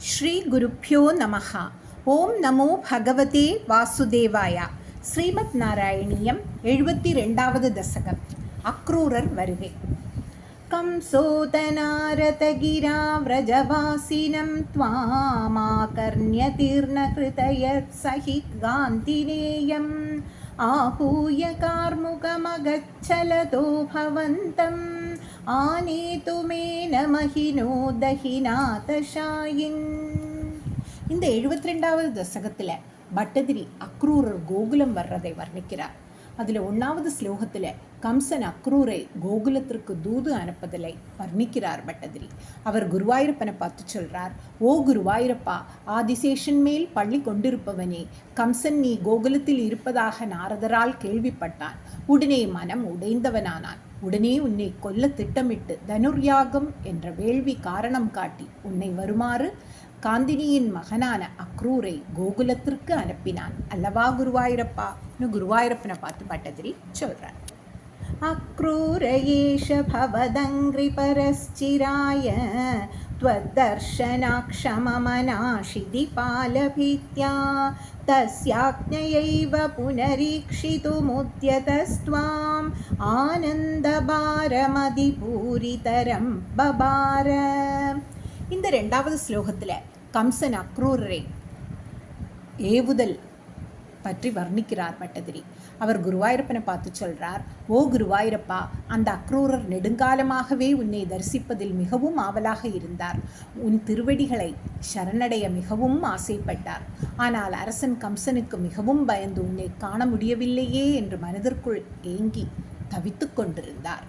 ஸ்ரீ குருப்யோ நமஹ. ஓம் நமோ பகவதே வாசுதேவாய. ஸ்ரீமத் நாராயணியம் 72வது தசகம். அக்ரூரர் வருகை. கம்சோதனாரதகிரா व्रजवासिनं त्वामाकर्ण्यतीर्णकृतयत् सहित गान्तिनेयम् आहूय कार्मुकमगच्छलतो भवन्तम् ஆனேதுமேன மகினோ தஹிநாதஷாயின். இந்த 72வது தசகத்தில் பட்டதிரி அக்ரூரர் கோகுலம் வர்றதை வர்ணிக்கிறார். அதில் 1வது ஸ்லோகத்தில் கம்சன் அக்ரூரை கோகுலத்திற்கு தூது அனுப்பதிலை வர்ணிக்கிறார் பட்டதிரி. அவர் குருவாயூரப்பனை பார்த்து சொல்றார், ஓ குருவாயூரப்பா, ஆதிசேஷன் மேல் பள்ளி கொண்டிருப்பவனே, கம்சன் நீ கோகுலத்தில் இருப்பதாக நாரதரால் கேள்விப்பட்டான். உடனே மனம் உடைந்தவனானான். உடனே உன்னை கொல்ல திட்டமிட்டு தனுர்யாகம் என்ற வேள்வி காரணம் காட்டி உன்னை வருமாறு காந்தினியின் மகனான அக்ரூரை கோகுலத்திற்கு அனுப்பினான் அல்லவா குருவாயூரப்பா? குருவாயூரப்பனை பார்த்து பட்டதிரி சொல்றார். அக்ரூரயேஷ பவதங்கிரி பரஸ்சிராய त्वद्दर्शनाक्षममनाशिदि पालभीत्या तस्याज्ञयैव पुनरीक्षितुमुद्यतस्त्वाम् ஆனந்தபாரமதிபூரிதரம் பபார. இந்த 2வது ஸ்லோகத்தில் கம்சன் அக்ரூரரை ஏவுதல் பற்றி வர்ணிக்கிறார் பட்டதிரி. அவர் குருவாயூரப்பனை பார்த்து சொல்றார், ஓ குருவாயூரப்பா, அந்த அக்ரூரர் நெடுங்காலமாகவே உன்னை தரிசிப்பதில் மிகவும் ஆவலாக இருந்தார். உன் திருவடிகளை சரணடைய மிகவும் ஆசைப்பட்டார். ஆனால் அரசன் கம்சனுக்கு மிகவும் பயந்து உன்னை காண முடியவில்லையே என்று மனதிற்குள் ஏங்கி தவித்து கொண்டிருந்தார்.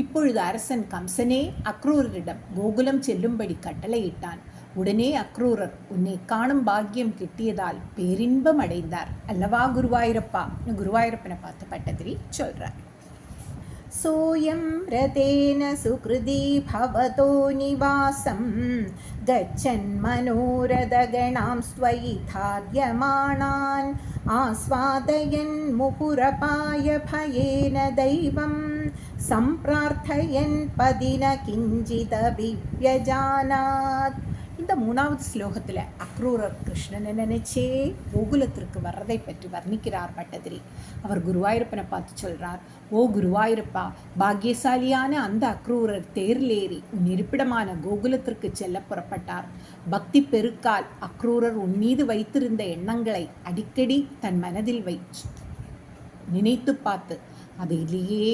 இப்பொழுது அரசன் கம்சனே அக்ரூரரிடம் கோகுலம் செல்லும்படி கட்டளையிட்டான். உடனே அக்ரூரர் உன்னை காணும் பாக்கியம் கிட்டியதால் பேரின்பம் அடைந்தார் அல்லவா குருவாயூரப்பா? குருவாயூரப்பனை பார்த்து பட்டதிரி சொல்றார். சோயம் ரதேன சுக்ருதி பவதோ நிவாசம் கச்சன் மனோரதகணாம் ஸ்வயி தார்யமானான் ஆஸ்வாதயன் முபுரபாய பயேன தெய்வம் சம்பிரார்த்தயன் பதின கிஞ்சிதபி வ்யஜானாத். இந்த 3வது ஸ்லோகத்தில் அக்ரூரர் கிருஷ்ணனை நினைச்சே கோகுலத்திற்கு வர்றதை பற்றி வர்ணிக்கிறார் பட்டதிரி. அவர் குருவாயூரப்பனை பார்த்து சொல்றார், ஓ குருவாயூரப்பா, பாக்கியசாலியான அந்த அக்ரூரர் தேரிலேறி உன் இருப்பிடமான கோகுலத்திற்கு செல்ல புறப்பட்டார். பக்தி பெருக்கால் அக்ரூரர் உன் மீது வைத்திருந்த எண்ணங்களை அடிக்கடி தன் மனதில் நினைத்து பார்த்து அதிலேயே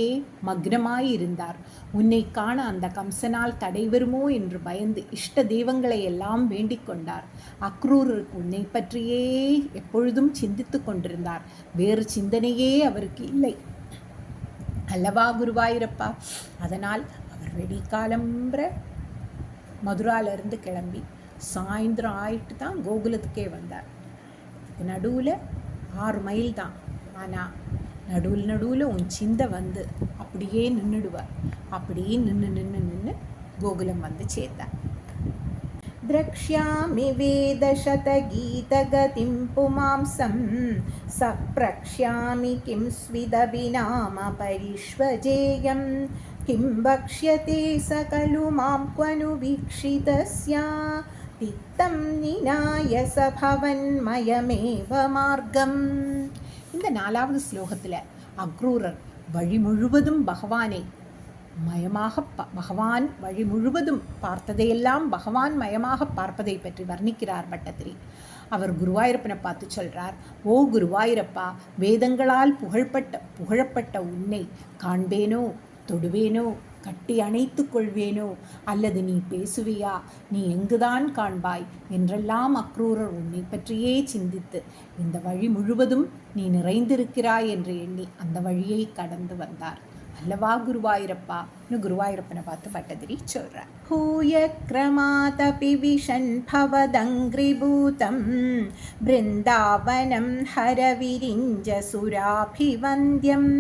மக்னமாயிருந்தார். உன்னை காண அந்த கம்சனால் தடை வருமோ என்று பயந்து இஷ்ட தெய்வங்களை எல்லாம் வேண்டிக் கொண்டார். அக்ரூரருக்கு உன்னை பற்றியே எப்பொழுதும் சிந்தித்து கொண்டிருந்தார். வேறு சிந்தனையே அவருக்கு இல்லை அல்லவா குருவாயூரப்பா? அதனால் அவர் வெடிக்காலம்புற மதுராலிருந்து கிளம்பி சாயந்தரம் ஆயிட்டு தான் கோகுலத்துக்கே வந்தார். நடுவில் 6 மைல் தான். ஆனால் நடுவில் உன் சிந்தை வந்து அப்படியே நின்றுடுவார். அப்படியே நின்று கோகுலம் வந்து சேர்ந்தார். द्रक्ष्यामि वेदशतगीतगतिं पुमांसं सप्रक्ष्यामि किं स्विदभिनाम परिष्वजेयं किं वक्ष्यते स खलु मां क्वनु वीक्षितस्या तिक्तं निनाय स भवन्मयमेव मार्गम्. இந்த 4வது ஸ்லோகத்தில் அக்ரூரர் வழி முழுவதும் பகவான் வழி முழுவதும் பார்த்ததையெல்லாம் பகவான் மயமாக பார்ப்பதை பற்றி வர்ணிக்கிறார் பட்டதிரி. அவர் குருவாயூரப்பனை பார்த்து சொல்றார், ஓ குருவாயூரப்பா, வேதங்களால் புகழப்பட்ட உன்னை காண்பேனோ, தொடுவேனோ, கட்டி அணைத்து கொள்வேனோ, அல்லது நீ பேசுவியா, நீ எங்குதான் காண்பாய் என்றெல்லாம் அக்ரூரர் உன்னை பற்றியே சிந்தித்து இந்த வழி முழுவதும் நீ நிறைந்திருக்கிறாய் என்று எண்ணி அந்த வழியை கடந்து வந்தார் அல்லவா குருவாயூரப்பா? குருவாயூரப்பனை பார்த்து பட்டதிரி சொல்றார். ஹூய க்ரமாதபி விஷன் பவதங்கிரிபூதம் பிருந்தாவனம் ஹரவிரிஞ்ச சுராபிவந்தியம்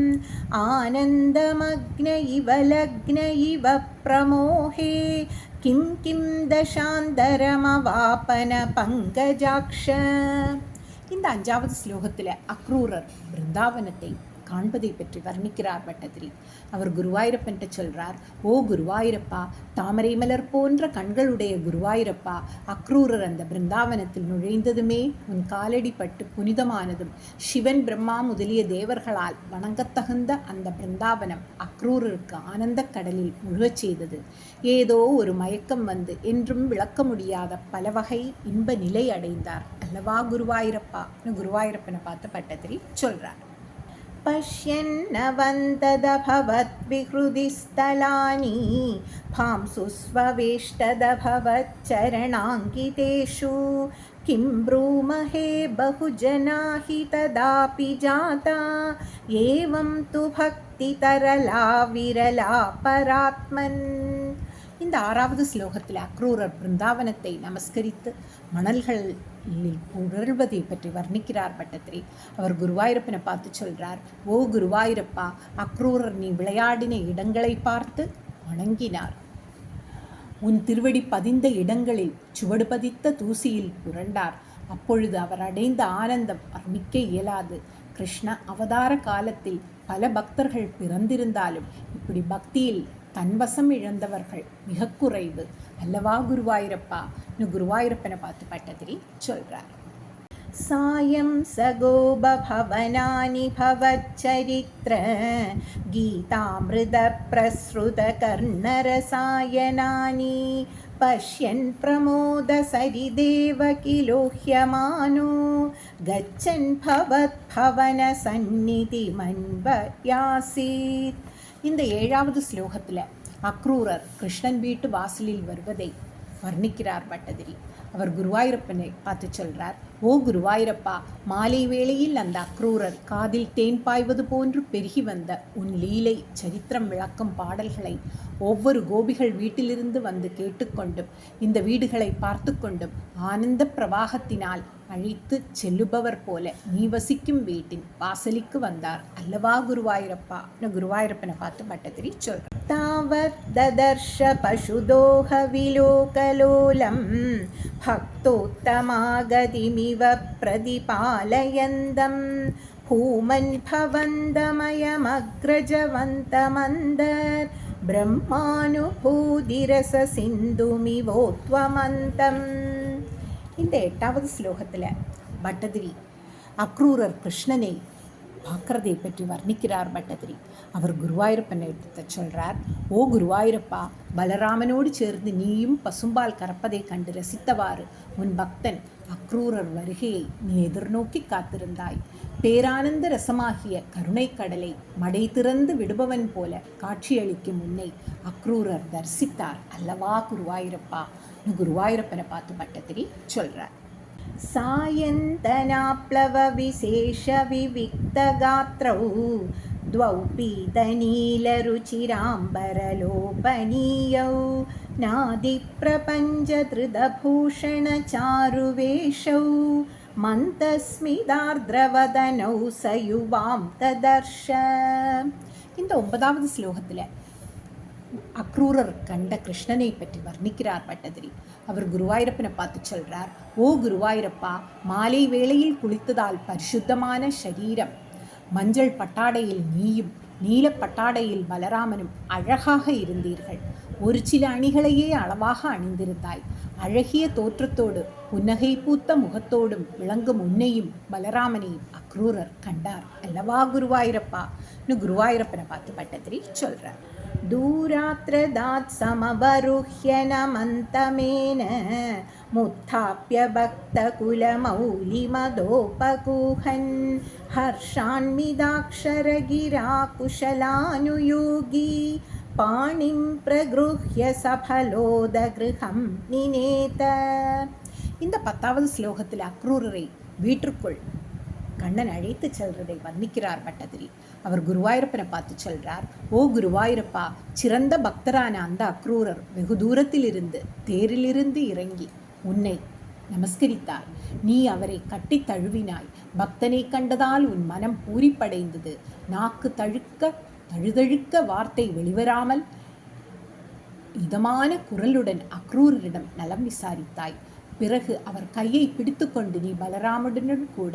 ஆனந்தமக்ன இவ லக்ன இவ பிரமோஹே கிம் கிம் தசாந்தரமவாபன பங்கஜாக்ஷ. இந்த 5வது ஸ்லோகத்தில் அக்ரூரர் பிருந்தாவனத்தை காண்பதை பற்றி வர்ணிக்கிறார் பட்டதிரி. அவர் குருவாயூரப்பன்ட்ட சொல்றார், ஓ குருவாயூரப்பா, தாமரை மலர் போன்ற கண்களுடைய குருவாயூரப்பா, அக்ரூரர் அந்த பிருந்தாவனத்தில் நுழைந்ததுமே உன் காலடி பட்டு புனிதமானதும் சிவன் பிரம்மா முதலிய தேவர்களால் வணங்கத்தகுந்த அந்த பிருந்தாவனம் அக்ரூரருக்கு ஆனந்த கடலில் முழுகச் செய்தது. ஏதோ ஒரு மயக்கம் வந்து என்றும் விளக்க முடியாத பல வகை இன்ப நிலை அடைந்தார் அல்லவா குருவாயூரப்பா. குருவாயூரப்பனை பார்த்து பட்டதிரி சொல்றார். பஷ்யன்ன வந்ததபவத் விஹ்ருதிஸ்தலானி பாம்சுஸ்வவேஷ்டதபவத் சரணாங்கிதேஷு கிம் ப்ரூமஹே பகுஜனா ஹி ததாபி ஜாதா ஏவம் து பக்தி தரலா விரலா பராத்மன். இந்த 6வது ஸ்லோகத்தில் அக்ரூரர் பிருந்தாவனத்தை நமஸ்கரித்து மணல்களில் உழல்வதை பற்றி வர்ணிக்கிறார் பட்டத்திரி. அவர் குருவாயூரப்பனை பார்த்து சொல்றார், ஓ குருவாயூரப்பா, அக்ரூரர் நீ விளையாடின இடங்களை பார்த்து வணங்கினார். உன் திருவடி பதிந்த இடங்களில் சுவடு பதித்த தூசியில் புரண்டார். அப்பொழுது அவர் அடைந்த ஆனந்தம் வர்ணிக்க இயலாது. கிருஷ்ண அவதார காலத்தில் பல பக்தர்கள் பிறந்திருந்தாலும் இப்படி பக்தியில் தன்வசம் இழந்தவர்கள் மிக குறைவு அல்லவா குருவாயூரப்பா. குருவாயூரப்பனை பார்த்து பட்டதிரி சொல்றார். சாயம் சகோபவனானி பவச்சரித்ர கீதாமிருத பிரஸ்ருத கர்ணரசாயனானி பஷ்யன் பிரமோத சரிதேவ கிலோஹ்யமானோ கச்சன் பவத் பவன சந்நிதி மன்வயாசீத். இந்த 7வது ஸ்லோகத்தில் அக்ரூரர் கிருஷ்ணன் வீட்டு வாசலில் வருவதை வர்ணிக்கிறார் பட்டதிரி. அவர் குருவாயூரப்பனை பார்த்து சொல்றார், ஓ குருவாயூரப்பா, மாலை வேளையில் அந்த அக்ரூரர் காதில் தேன் பாய்வது போன்று பெருகி வந்த உன் லீலை சரித்திரம் விளக்கும் பாடல்களை ஒவ்வொரு கோபிகள் வீட்டிலிருந்து வந்து கேட்டுக்கொண்டும் இந்த வீடுகளை பார்த்து கொண்டும் ஆனந்த பிரவாகத்தினால் அழைத்து செல்லுபவர் போல நீ வசிக்கும் வீட்டின் வாசலிக்கு வந்தார் அல்லவா குருவாயூரப்பா. குருவாயூரப்பனை பார்த்து பட்டதிரி சொல்றார். தாவத் ததர்ஷ பசுதோஹ விலோகலோலம் பக்தோத்தமாகதிமிவ பிரதிபாலயந்தம் பூமன் பவந்தமயமக்ரஜவந்தமந்தர் பிரம்மானுபூதிரச சிந்துமிவோத்வமந்தம். இந்த 8வது ஸ்லோகத்தில் பட்டதிரி அக்ரூரர் கிருஷ்ணனை பார்க்கறதை பற்றி வர்ணிக்கிறார் பட்டதிரி. அவர் குருவாயூரப்பனை எடுத்து சொல்றார், ஓ குருவாயூரப்பா, பலராமனோடு சேர்ந்து நீயும் பசும்பால் கறப்பதை கண்டு ரசித்தவாறு உன் பக்தன் அக்ரூரர் வருகையை நீ எதிர்நோக்கி காத்திருந்தாய். பேரானந்த ரசமாகிய கருணை கடலை மடை திறந்து விடுபவன் போல காட்சியளிக்கும் உன்னை அக்ரூரர் தரிசித்தார் அல்லவா குருவாயூரப்பா. குருவாயூரப்பனை பார்த்து பட்டதிரி சொல்றார். சாயந்தனாப்ளவ விசேஷ விவிக்தகாத்ரௌ द्वौ पीतनीलरुचिराम्बरलोपनीयौ नादिप्रपञ्चधृतभूषणचारुवेशौ मन्दस्मितार्द्रवदनौ सयुवां तदर्श. இந்த 9வது ஸ்லோகத்தில் அக்ரூரர் கண்ட கிருஷ்ணனை பற்றி வர்ணிக்கிறார் பட்டதிரி. அவர் குருவாயூரப்பனை பார்த்து சொல்றார், ஓ குருவாயூரப்பா, மாலை வேளையில் குளித்ததால் பரிசுத்தமான சரீரம், மஞ்சள் பட்டாடையில் நீயும் நீல பட்டாடையில் பலராமனும் அழகாக இருந்தீர்கள். ஒரு சில அணிகளையே அளவாக அணிந்திருந்தாய். அழகிய தோற்றத்தோடு புன்னகை பூத்த முகத்தோடும் விளங்கும் உன்னையும் பலராமனையும் அக்ரூரர் கண்டார் அல்லவா குருவாயூரப்பா. குருவாயூரப்பனை பார்த்து பட்டதிரி சொல்றார். दूरात्रदात् समवरुह्य नमन्तमेन मुत्थाप्य भक्तकुलमौलिमदोपगूहन् हर्षान्विदाक्षरगिराकुशलानुयोगी पाणिं प्रगृह्य सफलोदगृहं निनेत. இந்த 10வது ஸ்லோகத்தில் அக்ரூரரை வீட்டிற்குள் கண்ணன் அழைத்து செல்றதை வர்ணிக்கிறார் பட்டதிரி. அவர் குருவாயூரப்பனை பார்த்து சொல்றார், ஓ குருவாயூரப்பா, சிறந்த பக்தரான அந்த அக்ரூரர் வெகு தூரத்தில் இருந்து தேரிலிருந்து இறங்கி உன்னை நமஸ்கரித்தார். நீ அவரை கட்டி தழுவினாய். பக்தனை கண்டதால் உன் மனம் பூரிப்படைந்தது. நாக்கு தழுதழுக்க வார்த்தை வெளிவராமல் இதமான குரலுடன் அக்ரூரரிடம் நலம் விசாரித்தாய். பிறகு அவர் கையை பிடித்து கொண்டு நீ பலராமனுடன் கூட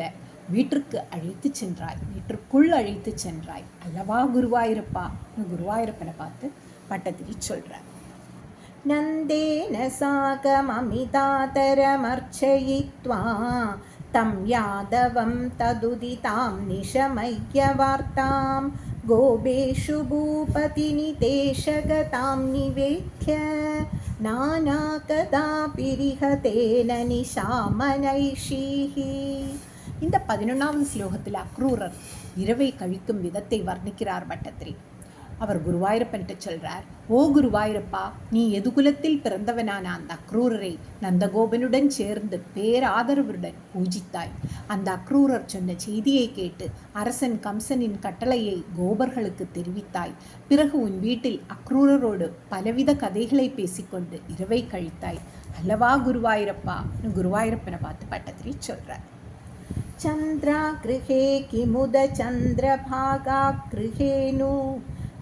வீட்டிற்கு அழைத்து சென்றாய், வீட்டிற்குள் அழைத்து சென்றாய் அல்லவா குருவாயூரப்பா. குருவாயூரப்பனை பார்த்து பட்டதிரி சொல்கிறார். நந்தேன சாகமமிதாதரமர்ச்சயித்வா தம் யாதவம் ததுதிதாம் நிஷமய்யவார்த்தாம் கோபேஷு பூபதிநிதேஷகதாம் நிவேத்ய நானாகதாபிரிஹதேன நிஷாமனைஷீஹி. இந்த 11வது ஸ்லோகத்தில் அக்ரூரர் இரவை கழிக்கும் விதத்தை வர்ணிக்கிறார் பட்டத்திரி. அவர் குருவாயூரப்பன்ட்டு சொல்கிறார், ஓ குருவாயூரப்பா, நீ எதுகுலத்தில் பிறந்தவனான அந்த அக்ரூரரை நந்தகோபனுடன் சேர்ந்து பேராதரவுடன் பூஜித்தாய். அந்த அக்ரூரர் சொன்ன செய்தியை கேட்டு அரசன் கம்சனின் கட்டளையை கோபர்களுக்கு தெரிவித்தாய். பிறகு உன் வீட்டில் அக்ரூரரோடு பலவித கதைகளை பேசிக்கொண்டு இரவை கழித்தாய் அல்லவா குருவாயூரப்பா. குருவாயூரப்பனை பார்த்து பட்டத்திரி சொல்கிறார். சந்திரா கிருஹே கிமுத சந்திரபாகா கிருஹேனு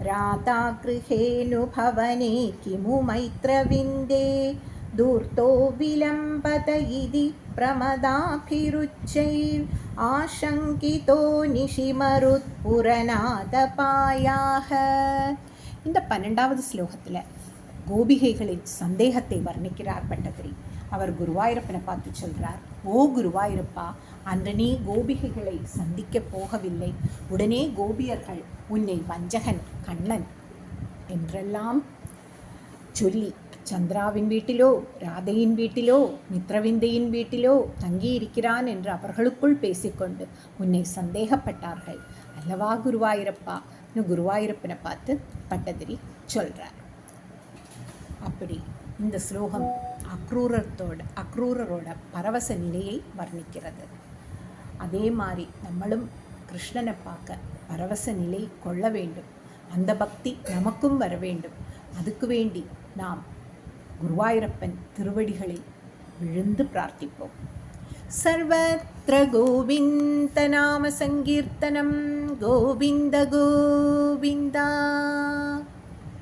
ராதா கிருஹேனு பவனே கிமு மைத்ரவிந்தே தூர்த்தோ விலம்பத இதி பிரமதாபிருச்சைர் ஆசங்கிதோ நிஷிமருத் புரநாதபாயாக. இந்த 12வது ஸ்லோகத்தில் கோபிகைகளின் சந்தேகத்தை வர்ணிக்கிறார் பட்டதிரி. அவர் குருவாயூரப்பனை பார்த்து சொல்கிறார், ஓ குருவாயூரப்பா, அன்று நீ கோபிகைகளை சந்திக்க போகவில்லை. உடனே கோபியர்கள் உன்னை வஞ்சகன், கண்ணன் என்றெல்லாம் சொல்லி சந்திராவின் வீட்டிலோ ராதையின் வீட்டிலோ மித்ரவிந்தையின் வீட்டிலோ தங்கியிருக்கிறான் என்று அவர்களுக்குள் பேசிக்கொண்டு உன்னை சந்தேகப்பட்டார்கள் அல்லவா குருவாயூரப்பா. குருவாயூரப்பனை பார்த்து பட்டதிரி சொல்கிறார். அப்படி இந்த ஸ்லோகம் அக்ரூரரோட பரவச நிலையை வர்ணிக்கிறது. அதே மாதிரி நம்மளும் கிருஷ்ணனை பார்க்க பரவச நிலை கொள்ள வேண்டும். அந்த பக்தி நமக்கும் வர வேண்டும். அதுக்கு வேண்டி நாம் குருவாயூரப்பன் திருவடிகளை விழுந்து பிரார்த்திப்போம். சர்வத்ர கோவிந்த நாம சங்கீர்த்தனம் கோவிந்த கோவிந்தா.